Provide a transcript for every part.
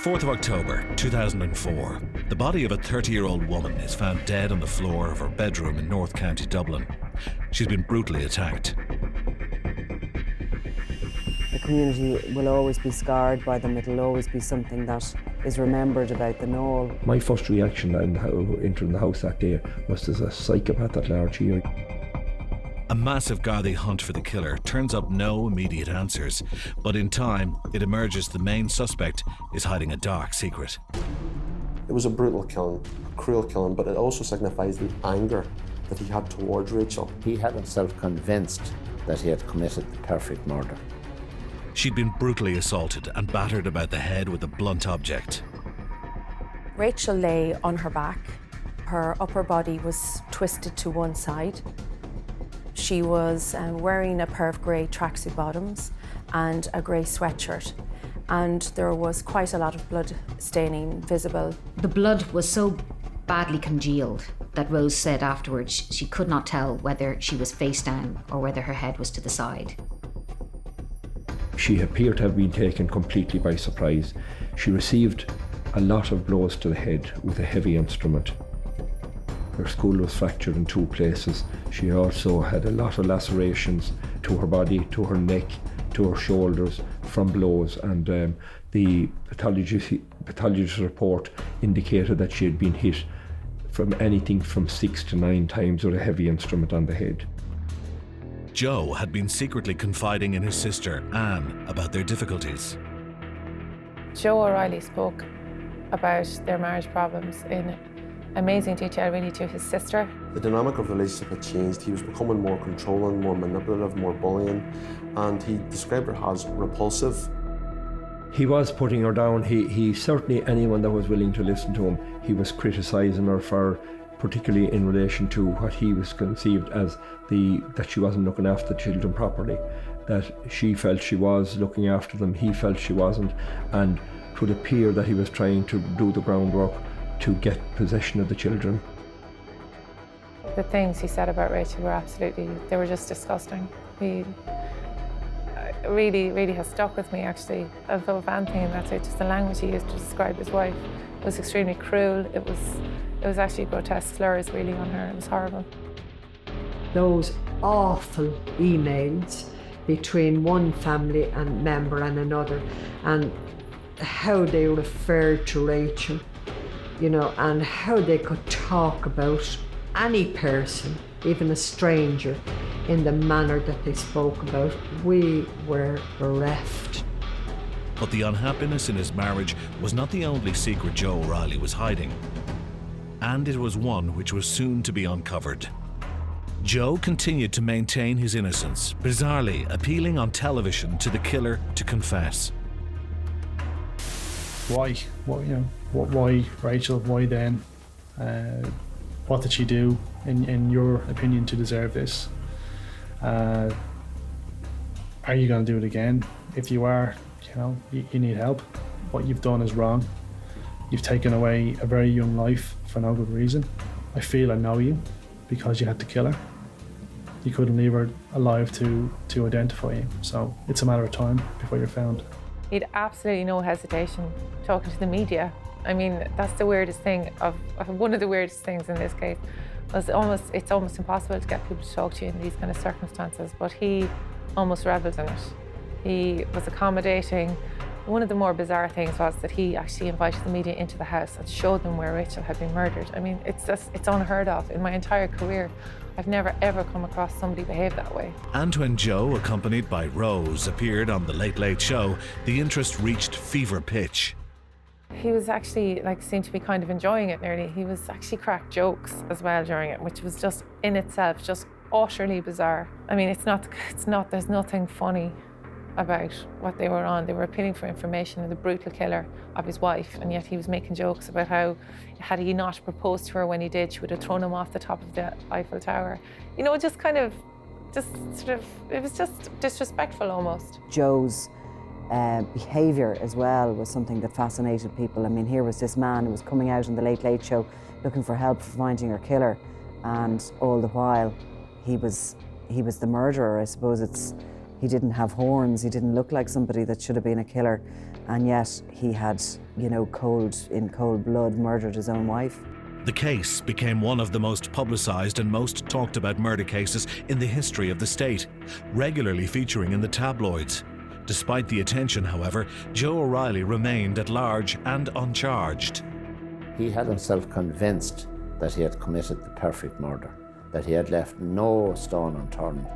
4th of October 2004. The body of a 30-year-old woman is found dead on the floor of her bedroom in North County Dublin. She's been brutally attacked. The community will always be scarred by them. It'll always be something that is remembered about the Knoll. My first reaction entering the house that day was there's a psychopath at large here. A massive Gardaí hunt for the killer turns up no immediate answers, but in time it emerges the main suspect is hiding a dark secret. It was a brutal killing, a cruel killing, but it also signifies the anger that he had towards Rachel. He had himself convinced that he had committed the perfect murder. She'd been brutally assaulted and battered about the head with a blunt object. Rachel lay on her back. Her upper body was twisted to one side. She was wearing a pair of grey tracksuit bottoms and a grey sweatshirt, and there was quite a lot of blood staining visible. The blood was so badly congealed that Rose said afterwards she could not tell whether she was face down or whether her head was to the side. She appeared to have been taken completely by surprise. She received a lot of blows to the head with a heavy instrument. Her skull was fractured in 2 places. She also had a lot of lacerations to her body, to her neck, to her shoulders from blows, and the pathologist report indicated that she had been hit from anything from 6 to 9 times with a heavy instrument on the head. Joe had been secretly confiding in his sister, Anne, about their difficulties. Joe O'Reilly spoke about their marriage problems in amazing detail, really, to his sister. The dynamic of the relationship had changed. He was becoming more controlling, more manipulative, more bullying, and he described her as repulsive. He was putting her down. He certainly, anyone that was willing to listen to him, he was criticising her for, particularly in relation to what he was conceived as that she wasn't looking after the children properly, that she felt she was looking after them, he felt she wasn't, and it would appear that he was trying to do the groundwork to get possession of the children. The things he said about Rachel were they were just disgusting. He really has stuck with me, actually, above anything, and that's it. Just the language he used to describe his wife was extremely cruel. It was actually grotesque slurs, really, on her. It was horrible. Those awful emails between one family and member and another, and how they referred to Rachel, you know, and how they could talk about any person, even a stranger, in the manner that they spoke about. We were bereft. But the unhappiness in his marriage was not the only secret Joe O'Reilly was hiding. And it was one which was soon to be uncovered. Joe continued to maintain his innocence, bizarrely appealing on television to the killer to confess. Why? Why Rachel? Why then? What did she do, in your opinion, to deserve this? Are you going to do it again? If you are, you need help. What you've done is wrong. You've taken away a very young life for no good reason. I feel I know you because you had to kill her. You couldn't leave her alive to identify you. So it's a matter of time before you're found. He had absolutely no hesitation talking to the media. I mean, that's the weirdest thing one of the weirdest things in this case. It's almost impossible to get people to talk to you in these kind of circumstances, but he almost revelled in it. He was accommodating. One of the more bizarre things was that he actually invited the media into the house and showed them where Rachel had been murdered. I mean, it's unheard of. In my entire career, I've never ever come across somebody behave that way. And when Joe, accompanied by Rose, appeared on The Late Late Show, the interest reached fever pitch. He was actually, seemed to be kind of enjoying it nearly. He was actually cracked jokes as well during it, which was just in itself just utterly bizarre. I mean, there's nothing funny about what they were on. They were appealing for information on the brutal killer of his wife, and yet he was making jokes about how, had he not proposed to her when he did, she would have thrown him off the top of the Eiffel Tower. It was just disrespectful almost. Joe's behaviour as well was something that fascinated people. I mean, here was this man who was coming out in The Late Late Show looking for help for finding her killer, and all the while he was the murderer. I suppose he didn't have horns, he didn't look like somebody that should have been a killer, and yet he had, in cold blood murdered his own wife. The case became one of the most publicised and most talked about murder cases in the history of the state, regularly featuring in the tabloids. Despite the attention, however, Joe O'Reilly remained at large and uncharged. He had himself convinced that he had committed the perfect murder, that he had left no stone unturned.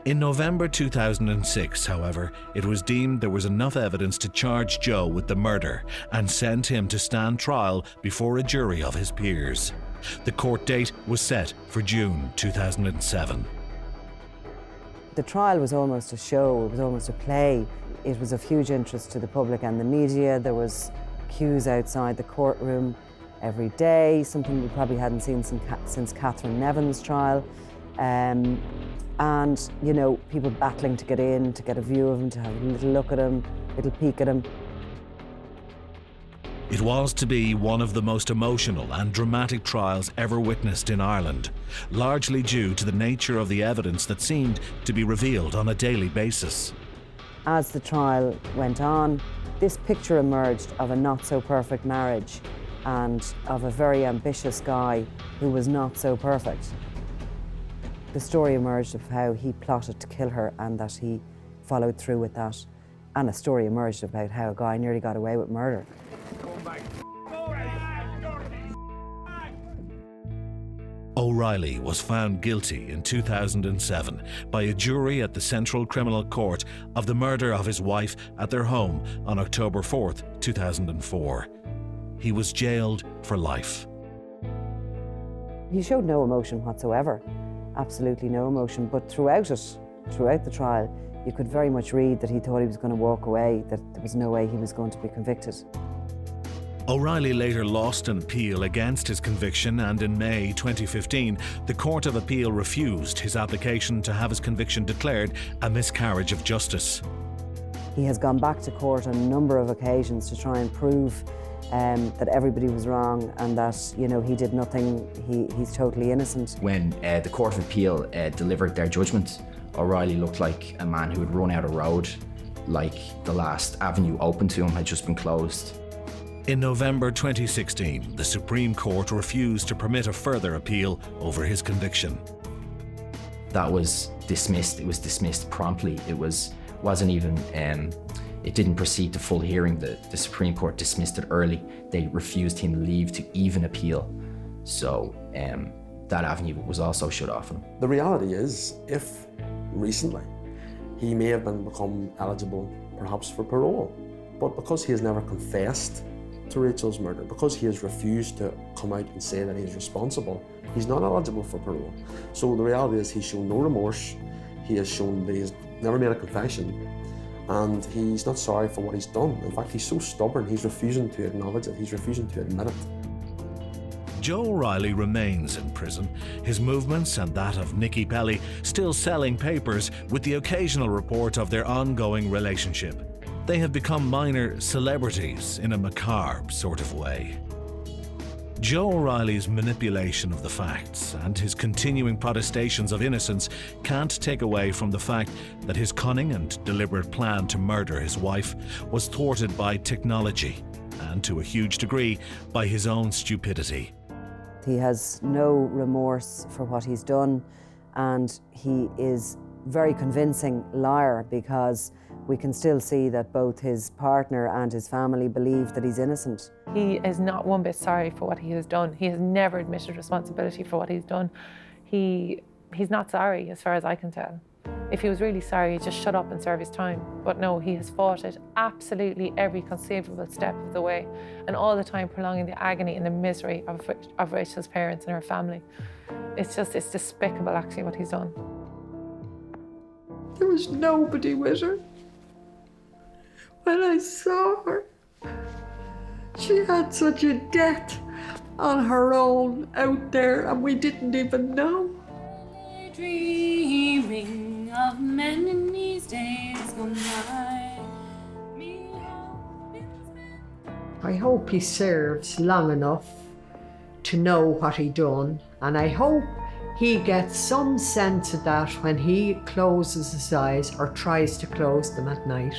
In November 2006, however, it was deemed there was enough evidence to charge Joe with the murder and send him to stand trial before a jury of his peers. The court date was set for June 2007. The trial was almost a show, it was almost a play. It was of huge interest to the public and the media. There was queues outside the courtroom every day, something we probably hadn't seen since Catherine Nevin's trial. And, people battling to get in, to get a view of him, to have a little look at him, a little peek at him. It was to be one of the most emotional and dramatic trials ever witnessed in Ireland, largely due to the nature of the evidence that seemed to be revealed on a daily basis. As the trial went on, this picture emerged of a not-so-perfect marriage and of a very ambitious guy who was not so perfect. The story emerged of how he plotted to kill her and that he followed through with that. And a story emerged about how a guy nearly got away with murder. O'Reilly was found guilty in 2007 by a jury at the Central Criminal Court of the murder of his wife at their home on October 4th, 2004. He was jailed for life. He showed no emotion whatsoever, absolutely no emotion, but throughout the trial, you could very much read that he thought he was going to walk away, that there was no way he was going to be convicted. O'Reilly later lost an appeal against his conviction, and in May 2015, the Court of Appeal refused his application to have his conviction declared a miscarriage of justice. He has gone back to court on a number of occasions to try and prove that everybody was wrong and that, he did nothing, he's totally innocent. When the Court of Appeal delivered their judgment, O'Reilly looked like a man who had run out of road, like the last avenue open to him had just been closed. In November 2016, the Supreme Court refused to permit a further appeal over his conviction. That was dismissed. It was dismissed promptly. It didn't proceed to full hearing. The Supreme Court dismissed it early. They refused him leave to even appeal. So that avenue was also shut off him. The reality is, if recently he may have become eligible perhaps for parole, but because he has never confessed to Rachel's murder, because he has refused to come out and say that he is responsible, he's not eligible for parole. So the reality is he's shown no remorse, he has shown that he's never made a confession, and he's not sorry for what he's done. In fact, he's so stubborn, he's refusing to acknowledge it, he's refusing to admit it. Joe O'Reilly remains in prison, his movements and that of Nikki Pelly still selling papers with the occasional report of their ongoing relationship. They have become minor celebrities in a macabre sort of way. Joe O'Reilly's manipulation of the facts and his continuing protestations of innocence can't take away from the fact that his cunning and deliberate plan to murder his wife was thwarted by technology and, to a huge degree, by his own stupidity. He has no remorse for what he's done, and he is a very convincing liar because we can still see that both his partner and his family believe that he's innocent. He is not one bit sorry for what he has done. He has never admitted responsibility for what he's done. He's not sorry, as far as I can tell. If he was really sorry, he'd just shut up and serve his time. But no, he has fought it absolutely every conceivable step of the way, and all the time prolonging the agony and the misery of Rachel's parents and her family. It's despicable, actually, what he's done. There was nobody with her. When I saw her, she had such a death on her own out there, and we didn't even know. Dreaming of many days gone by. I hope he serves long enough to know what he done, and I hope he gets some sense of that when he closes his eyes or tries to close them at night.